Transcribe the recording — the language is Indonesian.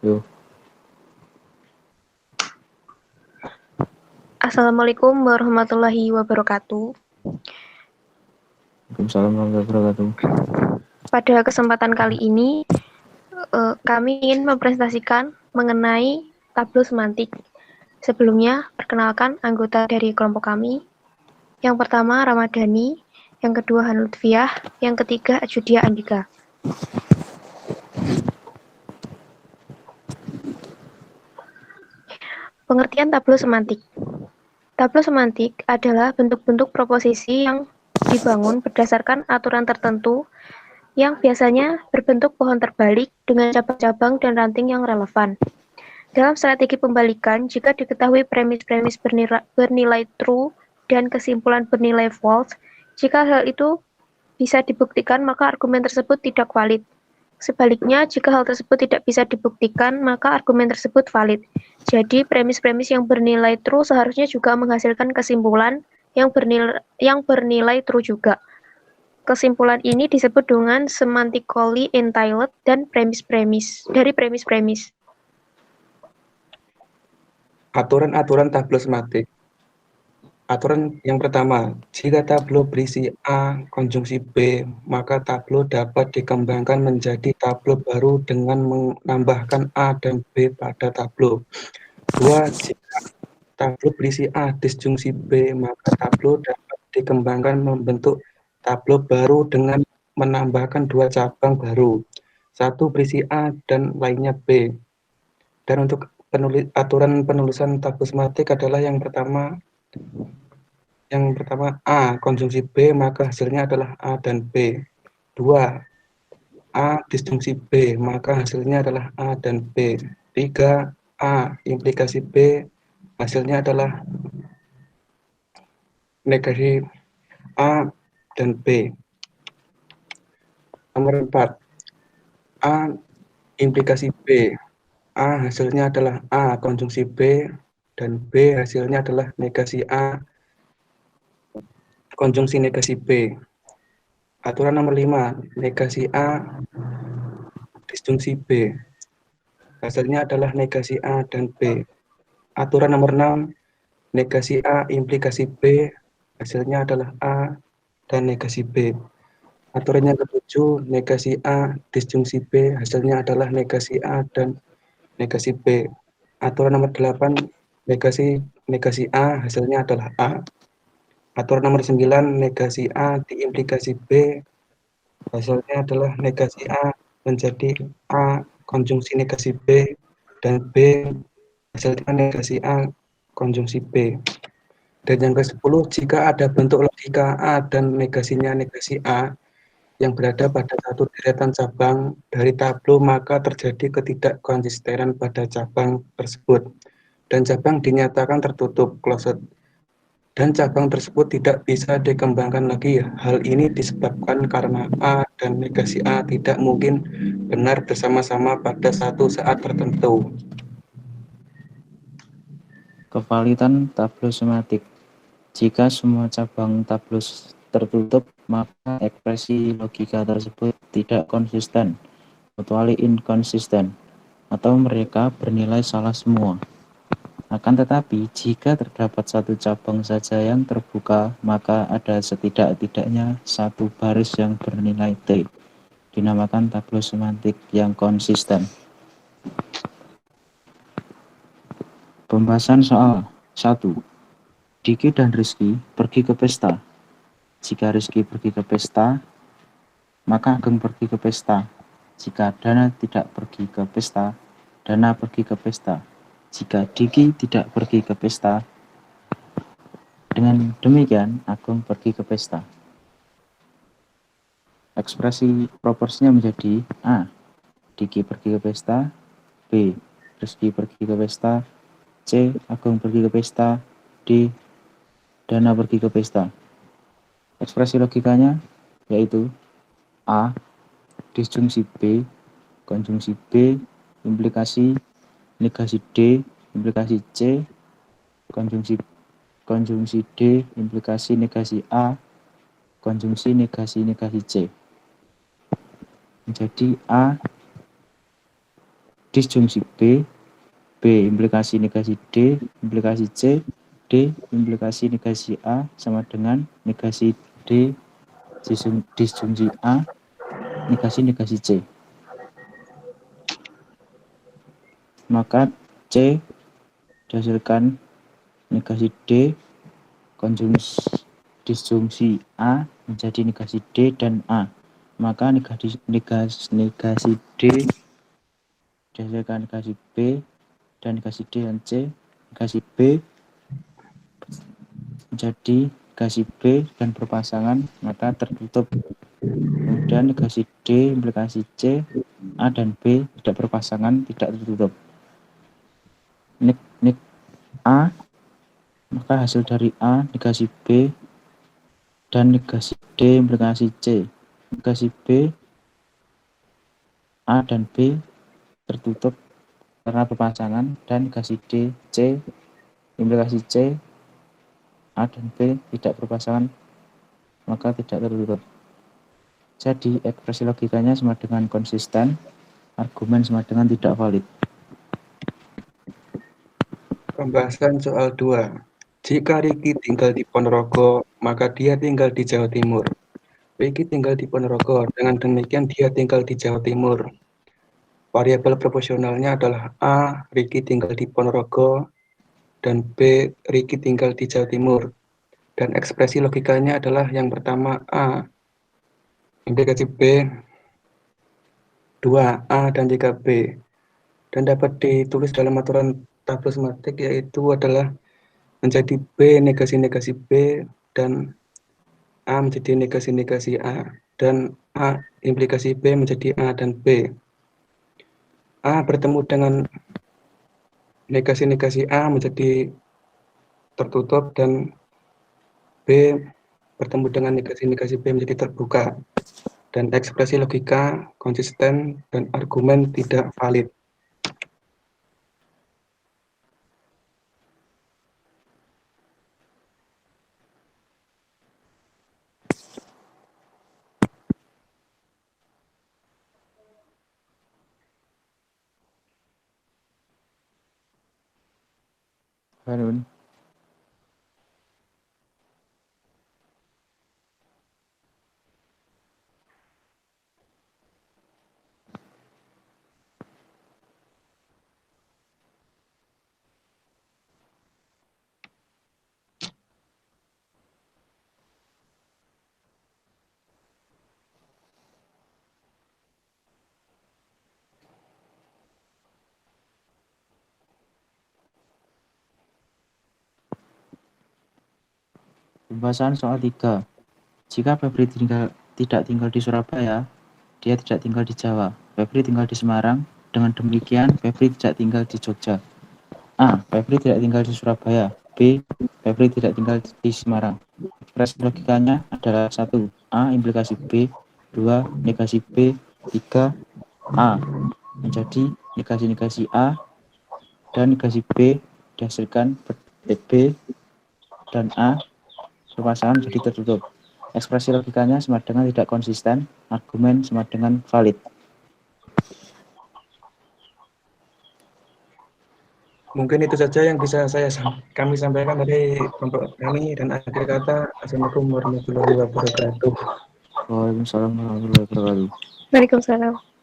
Yo, Assalamualaikum warahmatullahi wabarakatuh. Waalaikumsalam warahmatullahi wabarakatuh. Pada kesempatan kali ini, kami ingin mempresentasikan mengenai tableau semantik. Sebelumnya, perkenalkan anggota dari kelompok kami. Yang pertama, Ramadhani. Yang kedua, Hanutfiah. Yang ketiga, Ajudia Andika. Pengertian tableau semantik. Tableau semantik adalah bentuk-bentuk proposisi yang dibangun berdasarkan aturan tertentu yang biasanya berbentuk pohon terbalik dengan cabang-cabang dan ranting yang relevan. Dalam strategi pembalikan, jika diketahui premis-premis bernilai true dan kesimpulan bernilai false, jika hal itu bisa dibuktikan, maka argumen tersebut tidak valid. Sebaliknya, jika hal tersebut tidak bisa dibuktikan, maka argumen tersebut valid. Jadi, premis-premis yang bernilai true seharusnya juga menghasilkan kesimpulan yang bernilai true juga. Kesimpulan ini disebut dengan semantically entitled dan premis-premis dari premis-premis. Aturan-aturan tableau semantik. Aturan yang pertama, jika tableau berisi A konjungsi B, maka tableau dapat dikembangkan menjadi tableau baru dengan menambahkan A dan B pada tableau. 2. Jika tableau berisi A disjungsi B, maka tableau dapat dikembangkan membentuk tableau baru dengan menambahkan 2 cabang baru. 1 berisi A dan lainnya B. Dan untuk aturan penulisan tableau semantik adalah yang pertama A konjungsi B, maka hasilnya adalah A dan B. 2. A disjungsi B, maka hasilnya adalah A dan B. 3. A implikasi B, hasilnya adalah negasi A dan B. Nomor 4. A implikasi B, A hasilnya adalah A konjungsi B, dan B hasilnya adalah negasi A konjungsi negasi B. Aturan nomor 5, negasi A disjungsi B. Hasilnya adalah negasi A dan B. Aturan nomor 6, negasi A implikasi B. Hasilnya adalah A dan negasi B. Aturan yang ketujuh, negasi A disjungsi B. Hasilnya adalah negasi A dan negasi B. Aturan nomor 8, negasi A hasilnya adalah A. Aturan nomor 9, negasi A diimplikasi B, hasilnya adalah negasi A menjadi A konjungsi negasi B, dan B hasilnya negasi A konjungsi B. Dan yang ke-10, jika ada bentuk logika A dan negasinya negasi A yang berada pada satu deretan cabang dari tableau, maka terjadi ketidakkonsistenan pada cabang tersebut, dan cabang dinyatakan tertutup, closed. Dan cabang tersebut tidak bisa dikembangkan lagi. Hal ini disebabkan karena A dan negasi A tidak mungkin benar bersama-sama pada satu saat tertentu. Kevalitan tableau semantik. Jika semua cabang tableau tertutup, maka ekspresi logika tersebut tidak konsisten, kecuali inkonsisten, atau mereka bernilai salah semua. Akan tetapi, jika terdapat satu cabang saja yang terbuka, maka ada setidak-tidaknya satu baris yang bernilai T, dinamakan tableau semantik yang konsisten. Pembahasan soal 1. Diki dan Rizky pergi ke pesta. Jika Rizky pergi ke pesta, maka Ageng pergi ke pesta. Jika Dana tidak pergi ke pesta, Dana pergi ke pesta. Jika Diki tidak pergi ke pesta, dengan demikian Ageng pergi ke pesta. Ekspresi proporsinya menjadi A. Diki pergi ke pesta, B. Rizky pergi ke pesta, C. Ageng pergi ke pesta, D. Dana pergi ke pesta. Ekspresi logikanya yaitu A disjungsi B konjungsi B implikasi negasi D implikasi C konjungsi D implikasi negasi A konjungsi negasi C. Jadi A disjungsi B, B implikasi negasi D, implikasi C, D implikasi negasi A sama dengan negasi D disjungsi A, negasi C. Maka C dihasilkan negasi D disjungsi A menjadi negasi D dan A. Maka negasi D dihasilkan negasi B dan negasi D dan C. Negasi B menjadi negasi B dan berpasangan, maka tertutup. Kemudian negasi D implikasi C, A dan B tidak berpasangan, tidak tertutup. Nik A, maka hasil dari A negasi B dan negasi D implikasi C. Negasi B, A dan B tertutup karena berpasangan, dan negasi D, C implikasi C, A dan B tidak berpasangan, maka tidak tertutup. Jadi ekspresi logikanya sama dengan konsisten, argumen sama dengan tidak valid. Pembahasan soal 2. Jika Riki tinggal di Ponorogo, maka dia tinggal di Jawa Timur. Riki tinggal di Ponorogo, dengan demikian dia tinggal di Jawa Timur. Variabel proporsionalnya adalah A, Riki tinggal di Ponorogo, dan B, Riki tinggal di Jawa Timur. Dan ekspresi logikanya adalah yang pertama A, implikasi B, 2, A dan 3B. Dan dapat ditulis dalam aturan tabel sematik, yaitu adalah menjadi B negasi-negasi B, dan A menjadi negasi-negasi A, dan A implikasi B menjadi A dan B. A bertemu dengan negasi-negasi A menjadi tertutup, dan B bertemu dengan negasi-negasi B menjadi terbuka. Dan ekspresi logika konsisten dan argumen tidak valid. Harun. Pembahasan soal 3. Jika Febri tidak tinggal di Surabaya, dia tidak tinggal di Jawa. Febri tinggal di Semarang. Dengan demikian, Febri tidak tinggal di Jogja. A. Febri tidak tinggal di Surabaya. B. Febri tidak tinggal di Semarang. Ekspresi logikanya adalah 1. A implikasi B, 2 negasi B, 3 A menjadi negasi-negasi A, dan negasi B dihasilkan B dan A berpasangan jadi tertutup. Ekspresi logikanya sama dengan tidak konsisten, argumen sama dengan valid. Mungkin itu saja yang bisa kami sampaikan dari kelompok kami, dan akhir kata, Assalamualaikum warahmatullahi wabarakatuh. Waalaikumsalam warahmatullahi wabarakatuh. Waalaikumsalam.